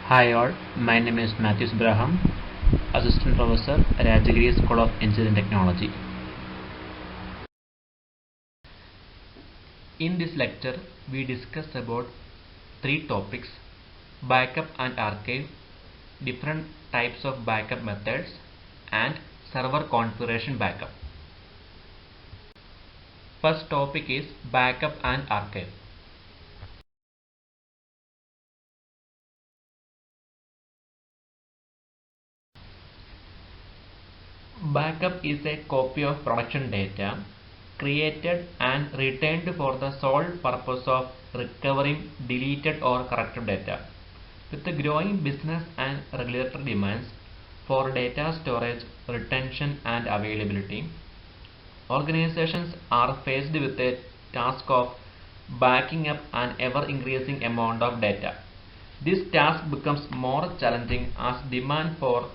Hi all, my name is Matthew Abraham, Assistant Professor at Archival School of Engineering Technology. In this lecture, we discuss about three topics: backup and archive, different types of backup methods, and server configuration backup. First topic is backup and archive. Backup is a copy of production data created and retained for the sole purpose of recovering deleted or corrected data. With the growing business and regulatory demands for data storage, retention, and availability, organizations are faced with a task of backing up an ever-increasing amount of data. This task becomes more challenging as demand for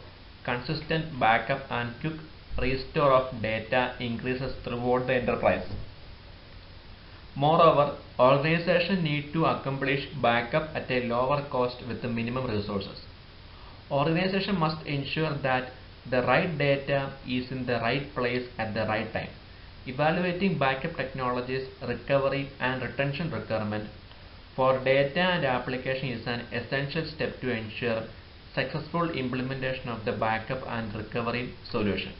consistent backup and quick restore of data increases throughout the enterprise. Moreover, organizations need to accomplish backup at a lower cost with the minimum resources. Organization must ensure that the right data is in the right place at the right time. Evaluating backup technologies, recovery and retention requirement for data and application is an essential step to ensure successful implementation of the backup and recovery solution.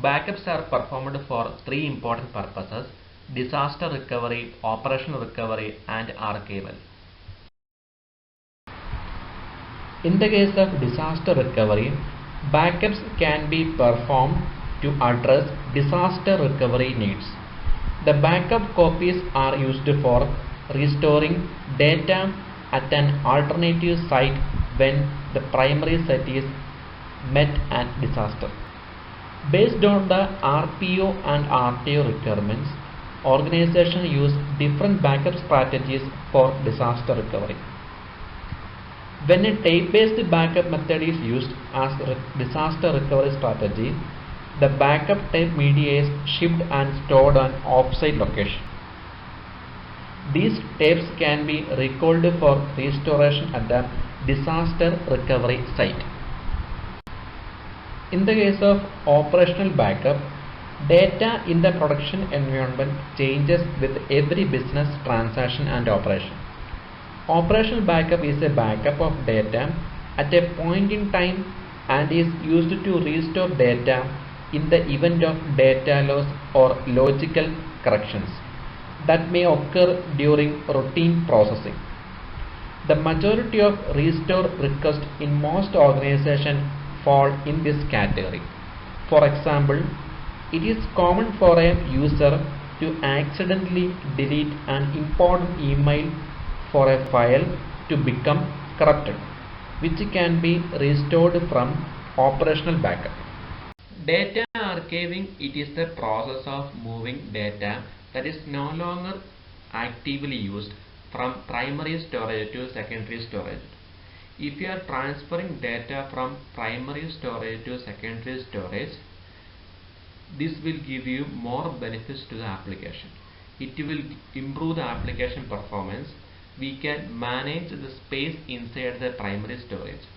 Backups are performed for three important purposes: disaster recovery, operational recovery, and archival. In the case of disaster recovery, backups can be performed to address disaster recovery needs. The backup copies are used for restoring data at an alternative site when the primary site is met at disaster. Based on the RPO and RTO requirements, organizations use different backup strategies for disaster recovery. When a tape-based backup method is used as a disaster recovery strategy, the backup tape media is shipped and stored on off-site location. These tapes can be recalled for restoration at the disaster recovery site. In the case of operational backup, data in the production environment changes with every business transaction and operation. Operational backup is a backup of data at a point in time and is used to restore data in the event of data loss or logical corrections that may occur during routine processing. The majority of restore requests in most organizations fall in this category. For example, it is common for a user to accidentally delete an important email for a file to become corrupted, which can be restored from operational backup. Data archiving, it is the process of moving data that is no longer actively used from primary storage to secondary storage. If you are transferring data from primary storage to secondary storage, this will give you more benefits to the application. It will improve the application performance. We can manage the space inside the primary storage.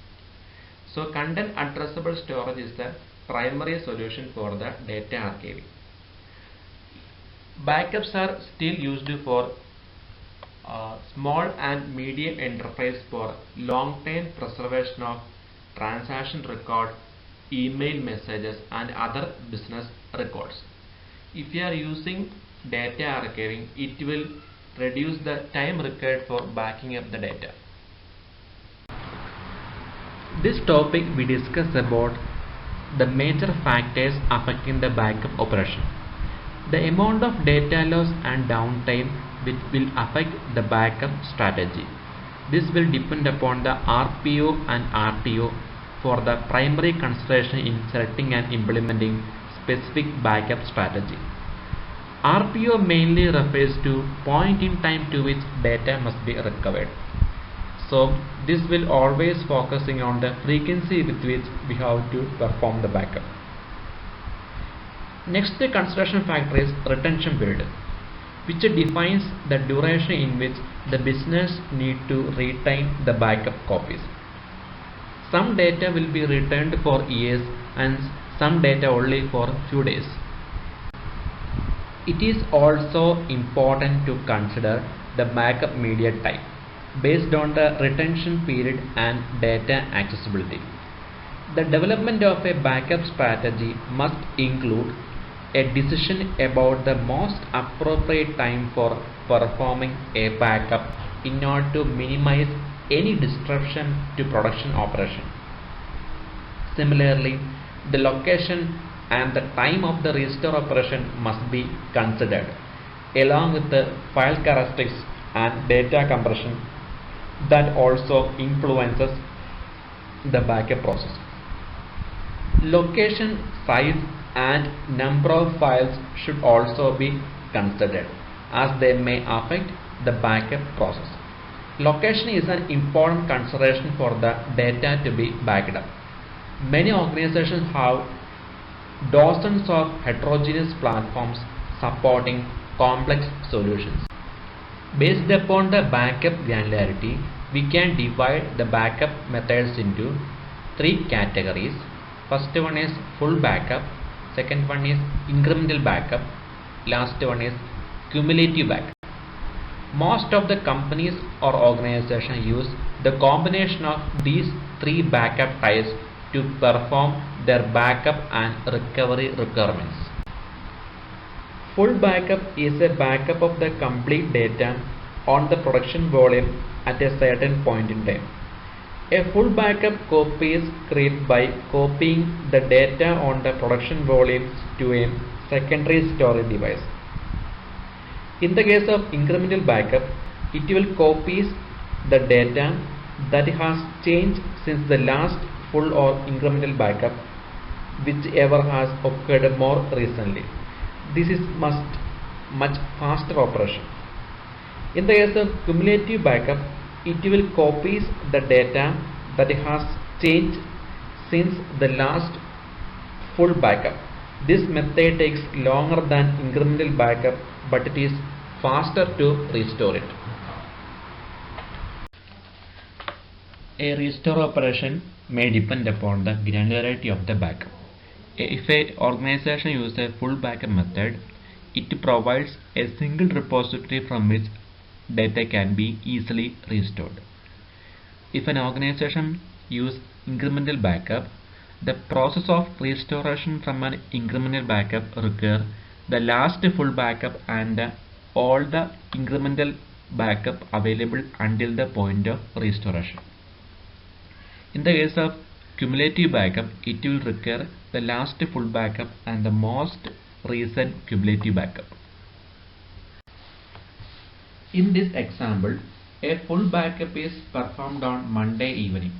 So content addressable storage is the primary solution for the data archiving. Backups are still used for small and medium enterprise for long-term preservation of transaction record, email messages, and other business records. If you are using data archiving, it will reduce the time required for backing up the data. This topic we discuss about the major factors affecting the backup operation. The amount of data loss and downtime which will affect the backup strategy. This will depend upon the RPO and RTO for the primary consideration in selecting and implementing specific backup strategy. RPO mainly refers to point in time to which data must be recovered. So this will always focusing on the frequency with which we have to perform the backup. Next consideration factor is retention period. which defines the duration in which the business need to retain the backup copies. Some data will be retained for years and some data only for few days. It is also important to consider the backup media type based on the retention period and data accessibility. The development of a backup strategy must include a decision about the most appropriate time for performing a backup in order to minimize any disruption to production operation. Similarly, the location and the time of the restore operation must be considered, along with the file characteristics and data compression that also influences the backup process. Location, size and number of files should also be considered, as they may affect the backup process. Location is an important consideration for the data to be backed up. Many organizations have dozens of heterogeneous platforms supporting complex solutions. Based upon the backup granularity, we can divide the backup methods into three categories. First one is full backup, second one is incremental backup, last one is cumulative backup. Most of the companies or organizations use the combination of these three backup types to perform their backup and recovery requirements. Full backup is a backup of the complete data on the production volume at a certain point in time. A full backup copy is created by copying the data on the production volumes to a secondary storage device. In the case of incremental backup, it will copy the data that has changed since the last full or incremental backup, whichever has occurred more recently. This is much faster operation. In the case of cumulative backup, it will copy the data that has changed since the last full backup. This method takes longer than incremental backup, but it is faster to restore it. A restore operation may depend upon the granularity of the backup. If an organization uses a full backup method, it provides a single repository from which data can be easily restored. If an organization uses incremental backup, the process of restoration from an incremental backup requires the last full backup and all the incremental backup available until the point of restoration. In the case of cumulative backup, it will require the last full backup and the most recent cumulative backup. In this example, a full backup is performed on Monday evening.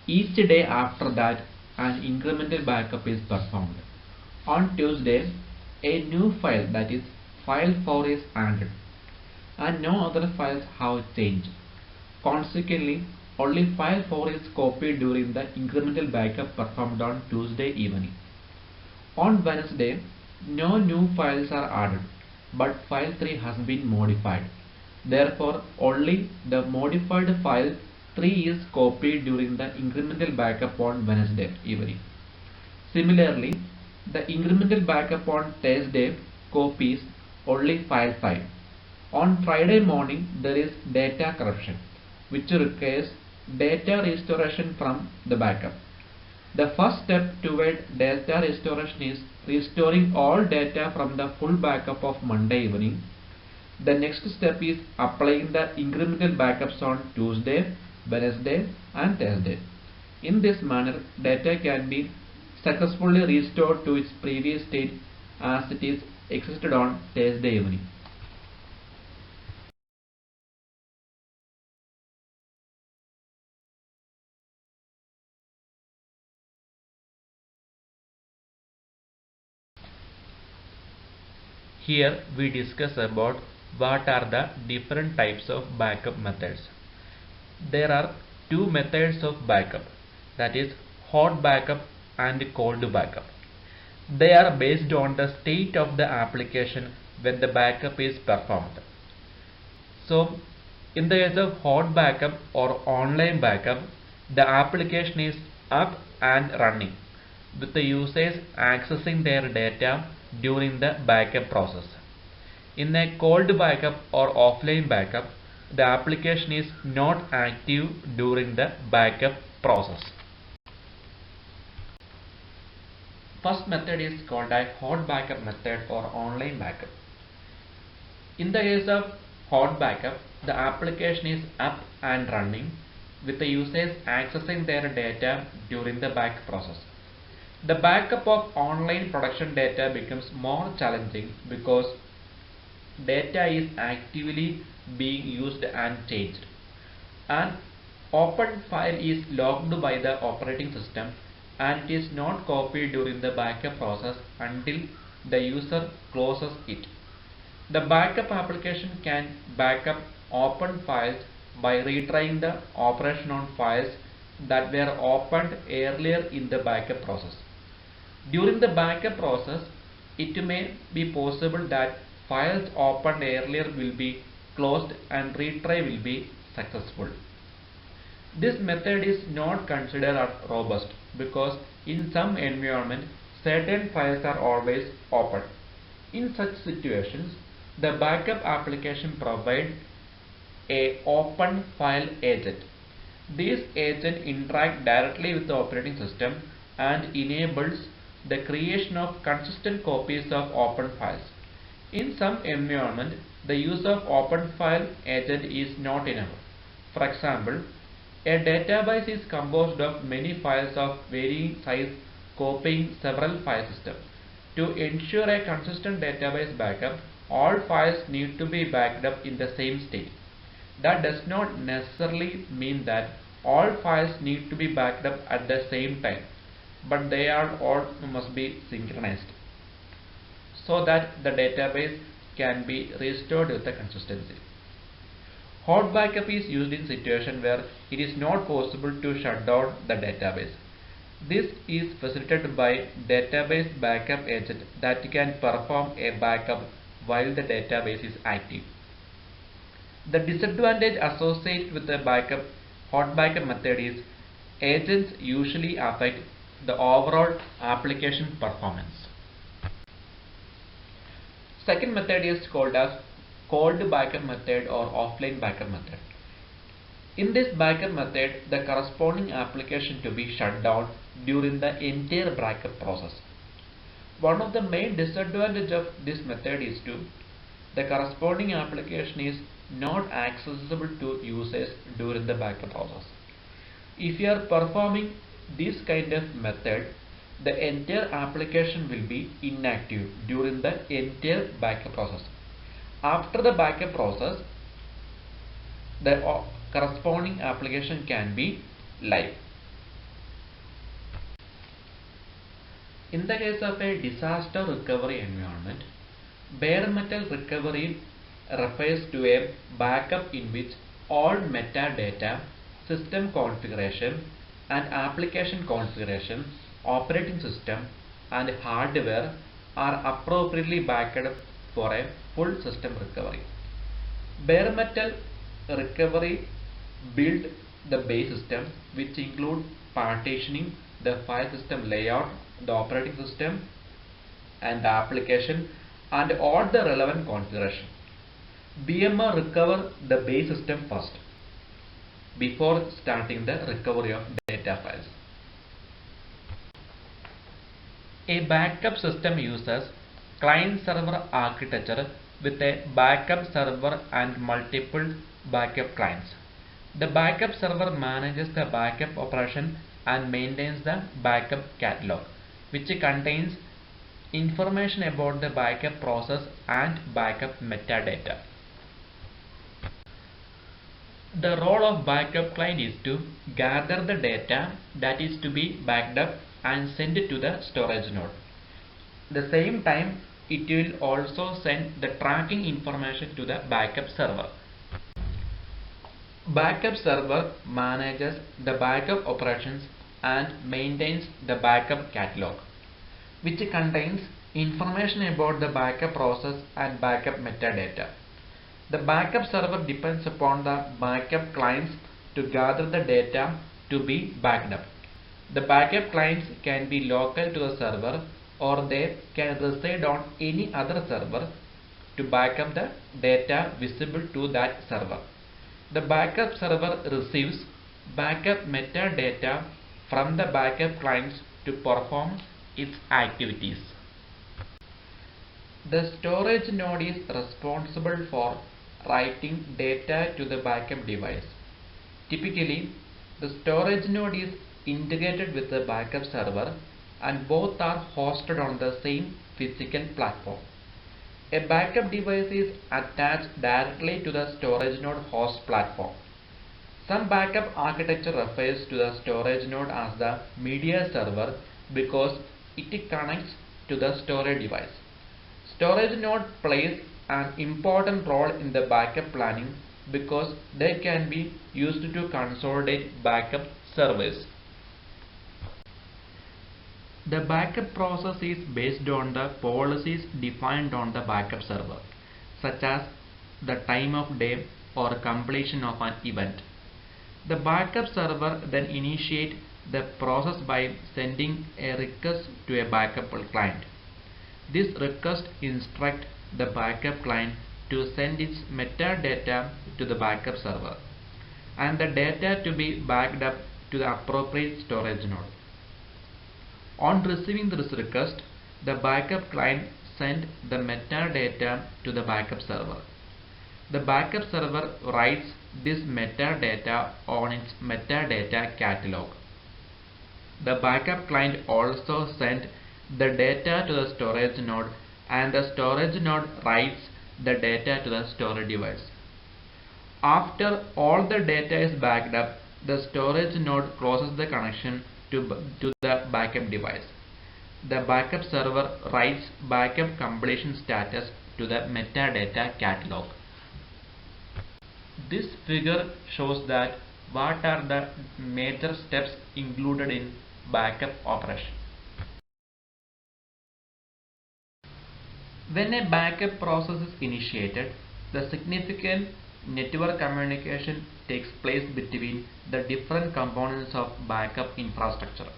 Each day after that, an incremental backup is performed. On Tuesday, a new file, that is file 4, is added and no other files have changed. Consequently, only file 4 is copied during the incremental backup performed on Tuesday evening. On Wednesday, no new files are added, but file 3 has been modified. Therefore, only the modified file 3 is copied during the incremental backup on Wednesday evening. Similarly, the incremental backup on Thursday copies only file 5. On Friday morning, there is data corruption, which requires data restoration from the backup. The first step toward data restoration is restoring all data from the full backup of Monday evening. The next step is applying the incremental backups on Tuesday, Wednesday and Thursday. In this manner, data can be successfully restored to its previous state as it is existed on Thursday evening. Here we discuss about what are the different types of backup methods. There are two methods of backup, that is hot backup and cold backup. They are based on the state of the application when the backup is performed. So, in the case of hot backup or online backup, the application is up and running with the users accessing their data during the backup process. In a cold backup or offline backup, the application is not active during the backup process. First method is called a hot backup method or online backup. In the case of hot backup, the application is up and running with the users accessing their data during the backup process. The backup of online production data becomes more challenging because data is actively being used and changed. An open file is locked by the operating system and it is not copied during the backup process until the user closes it. The backup application can backup open files by retrying the operation on files that were opened earlier in the backup process. During the backup process, it may be possible that files opened earlier will be closed and retry will be successful. This method is not considered as robust because in some environment certain files are always open. In such situations, the backup application provides a open file agent. This agent interacts directly with the operating system and enables the creation of consistent copies of open files. In some environment, the use of open file agent is not enough. For example, a database is composed of many files of varying size copying several file systems. To ensure a consistent database backup, all files need to be backed up in the same state. That does not necessarily mean that all files need to be backed up at the same time, but they are all must be synchronized so that the database can be restored with the consistency. Hot backup is used in situations where it is not possible to shut down the database. This is facilitated by database backup agent that can perform a backup while the database is active. The disadvantage associated with the hot backup method is agents usually affect the overall application performance. Second method is called as cold backup method or offline backup method. In this backup method, the corresponding application to be shut down during the entire backup process. One of the main disadvantages of this method is the corresponding application is not accessible to users during the backup process. If you are performing this kind of method, the entire application will be inactive during the entire backup process. After the backup process, the corresponding application can be live. In the case of a disaster recovery environment, bare metal recovery refers to a backup in which all metadata, system configuration and application configuration, operating system and hardware are appropriately backed up for a full system recovery. Bare metal recovery build the base system, which include partitioning, the file system layout, the operating system and the application and all the relevant configuration. BMR recover the base system first before starting the recovery of data files. A backup system uses client-server architecture with a backup server and multiple backup clients. The backup server manages the backup operation and maintains the backup catalog, which contains information about the backup process and backup metadata. The role of backup client is to gather the data that is to be backed up and send it to the storage node. At the same time, it will also send the tracking information to the backup server. Backup server manages the backup operations and maintains the backup catalog, which contains Information about the backup process and backup metadata. The backup server depends upon the backup clients to gather the data to be backed up. The backup clients can be local to the server, or they can reside on any other server to back up the data visible to that server. The backup server receives backup metadata from the backup clients to perform its activities. The storage node is responsible for writing data to the backup device. Typically, the storage node is integrated with the backup server and both are hosted on the same physical platform. A backup device is attached directly to the storage node host platform. Some backup architecture refers to the storage node as the media server because it connects to the storage device. Storage node plays an important role in the backup planning because they can be used to consolidate backup servers. The backup process is based on the policies defined on the backup server, such as the time of day or completion of an event. The backup server then initiates the process by sending a request to a backup client. This request instructs the backup client to send its metadata to the backup server and the data to be backed up to the appropriate storage node. On receiving this request, the backup client sends the metadata to the backup server. The backup server writes this metadata on its metadata catalog. The backup client also sends the data to the storage node and the storage node writes the data to the storage device. After all the data is backed up, the storage node closes the connection to the backup device. The backup server writes backup completion status to the metadata catalog. This figure shows that what are the major steps included in backup operation. When a backup process is initiated, the significant network communication takes place between the different components of backup infrastructure.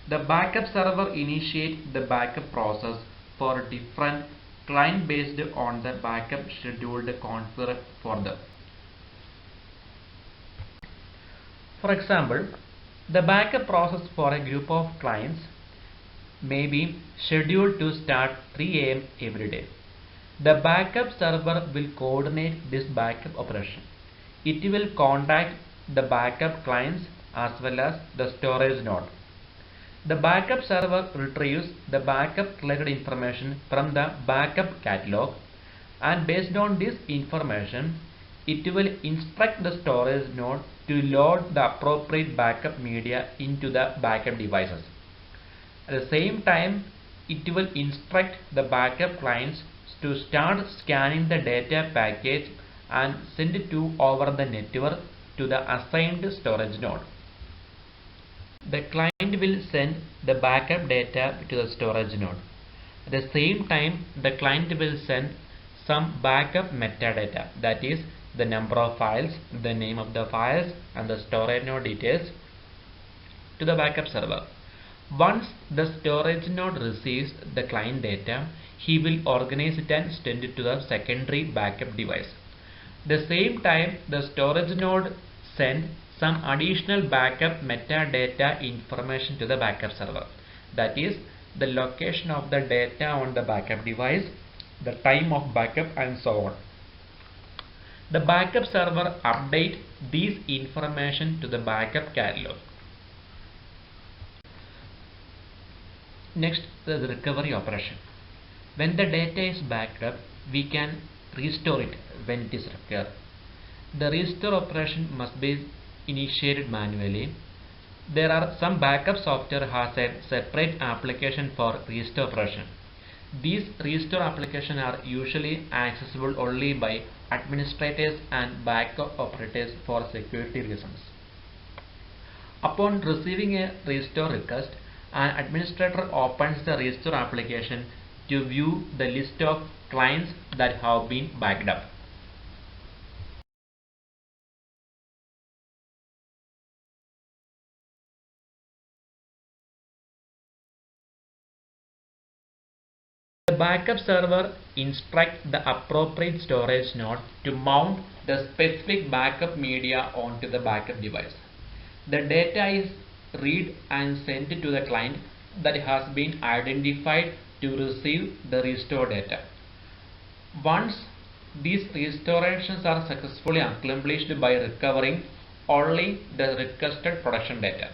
The backup server initiates the backup process for different client based on the backup scheduled configured for them. For example, the backup process for a group of clients may be scheduled to start 3 a.m. every day. The backup server will coordinate this backup operation. It will contact the backup clients as well as the storage node. The backup server retrieves the backup related information from the backup catalog, and based on this information, it will instruct the storage node to load the appropriate backup media into the backup devices. At the same time, it will instruct the backup clients to start scanning the data package and send it over the network to the assigned storage node. The client will send the backup data to the storage node. At the same time, the client will send some backup metadata, that is the number of files, the name of the files and the storage node details to the backup server. Once the storage node receives the client data, he will organize it and send it to the secondary backup device. At the same time, the storage node sends some additional backup metadata information to the backup server, that is the location of the data on the backup device, the time of backup and so on. The backup server updates these information to the backup catalog. Next, the recovery operation. When the data is backed up, we can restore it when it is required. The restore operation must be initiated manually. There are some backup software has a separate application for restore operation. These restore applications are usually accessible only by administrators and backup operators for security reasons. Upon receiving a restore request, an administrator opens the restore application to view the list of clients that have been backed up. The backup server instructs the appropriate storage node to mount the specific backup media onto the backup device. The data is read and sent to the client that has been identified to receive the restored data. Once these restorations are successfully accomplished by recovering only the requested production data.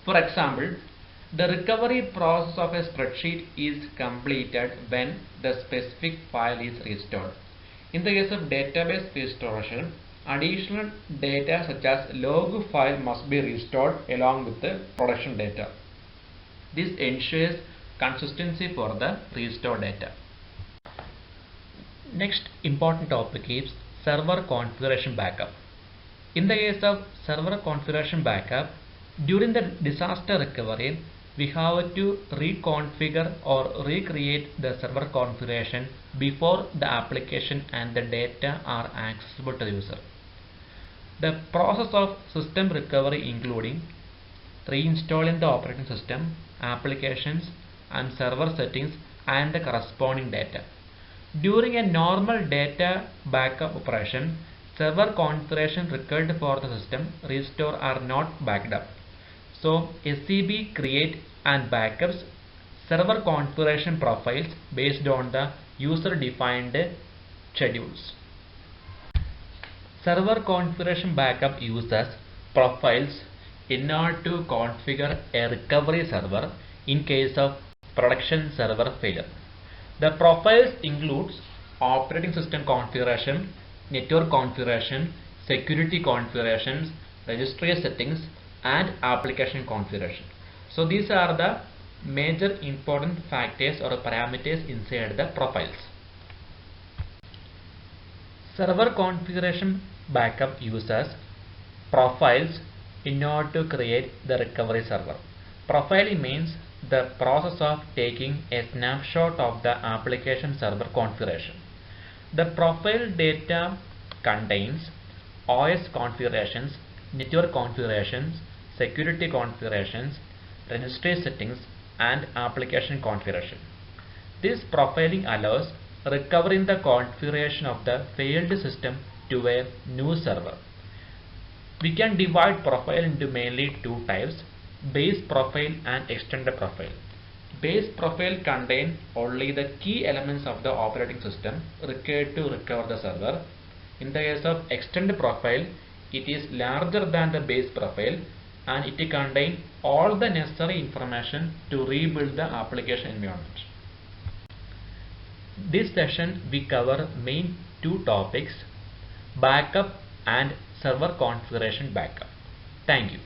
For example, the recovery process of a spreadsheet is completed when the specific file is restored. In the case of database restoration, additional data such as log file must be restored along with the production data. This ensures consistency for the restored data. Next important topic is server configuration backup. In the case of server configuration backup, during the disaster recovery, we have to reconfigure or recreate the server configuration before the application and the data are accessible to the user. The process of system recovery including reinstalling the operating system, applications and server settings and the corresponding data. During a normal data backup operation, server configuration required for the system restore are not backed up. So SCB create and backups server configuration profiles based on the user defined schedules. Server configuration backup uses profiles in order to configure a recovery server in case of production server failure. The profiles includes operating system configuration, network configuration, security configurations, registry settings and application configuration. So these are the major important factors or parameters inside the profiles. Server configuration backup uses profiles in order to create the recovery server. Profiling means the process of taking a snapshot of the application server configuration. The profile data contains OS configurations, network configurations, security configurations, registry settings and application configuration. This profiling allows recovering the configuration of the failed system to a new server. We can divide profile into mainly two types: base profile and extended profile. Base profile contains only the key elements of the operating system required to recover the server. In the case of extended profile, it is larger than the base profile and it contains all the necessary information to rebuild the application environment. This session we cover main two topics: backup and server configuration backup. Thank you.